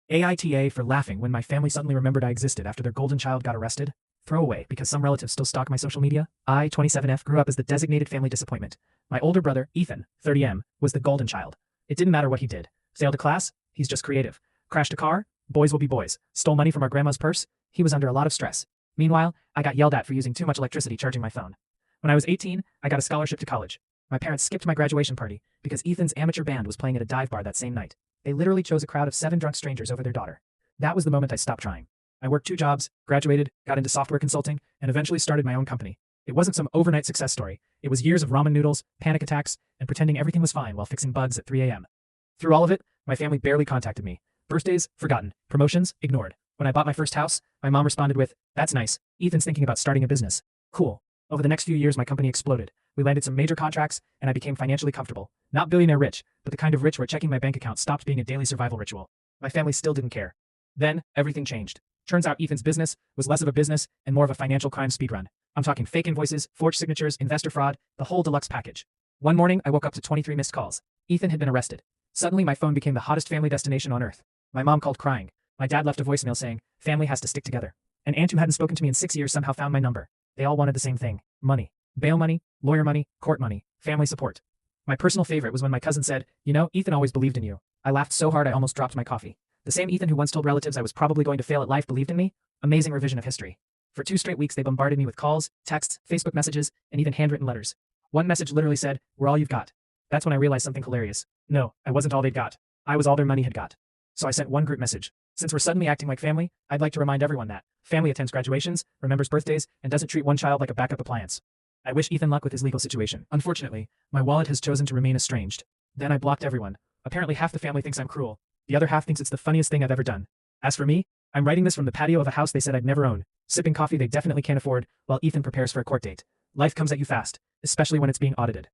AITA for laughing when my family suddenly remembered I existed after their golden child got arrested. Throwaway because some relatives still stalk my social media. I, 27F, grew up as the designated family disappointment. My older brother, Ethan, 30M, was the golden child. It didn't matter what he did. Failed a class? He's just creative. Crashed a car? Boys will be boys. Stole money from our grandma's purse? He was under a lot of stress. Meanwhile, I got yelled at for using too much electricity charging my phone. When I was 18, I got a scholarship to college. My parents skipped my graduation party because Ethan's amateur band was playing at a dive bar that same night. They literally chose a crowd of 7 drunk strangers over their daughter. That was the moment I stopped trying. I worked 2 jobs, graduated, got into software consulting, and eventually started my own company. It wasn't some overnight success story. It was years of ramen noodles, panic attacks, and pretending everything was fine while fixing bugs at 3 a.m. Through all of it, my family barely contacted me. Birthdays, forgotten. Promotions, ignored. When I bought my first house, my mom responded with, "That's nice. Ethan's thinking about starting a business." Cool. Over the next few years, my company exploded. We landed some major contracts, and I became financially comfortable. Not billionaire rich, but the kind of rich where checking my bank account stopped being a daily survival ritual. My family still didn't care. Then, everything changed. Turns out Ethan's business was less of a business and more of a financial crime speedrun. I'm talking fake invoices, forged signatures, investor fraud, the whole deluxe package. One morning, I woke up to 23 missed calls. Ethan had been arrested. Suddenly, my phone became the hottest family destination on earth. My mom called crying. My dad left a voicemail saying, "Family has to stick together." An aunt who hadn't spoken to me in 6 years somehow found my number. They all wanted the same thing: money. Bail money, lawyer money, court money, family support. My personal favorite was when my cousin said, "You know, Ethan always believed in you." I laughed so hard I almost dropped my coffee. The same Ethan who once told relatives I was probably going to fail at life believed in me? Amazing revision of history. For 2 straight weeks they bombarded me with calls, texts, Facebook messages, and even handwritten letters. One message literally said, "We're all you've got." That's when I realized something hilarious. No, I wasn't all they'd got. I was all their money had got. So I sent one group message. Since we're suddenly acting like family, I'd like to remind everyone that family attends graduations, remembers birthdays, and doesn't treat one child like a backup appliance. I wish Ethan luck with his legal situation. Unfortunately, my wallet has chosen to remain estranged. Then I blocked everyone. Apparently half the family thinks I'm cruel. The other half thinks it's the funniest thing I've ever done. As for me, I'm writing this from the patio of a house they said I'd never own, sipping coffee they definitely can't afford, while Ethan prepares for a court date. Life comes at you fast, especially when it's being audited.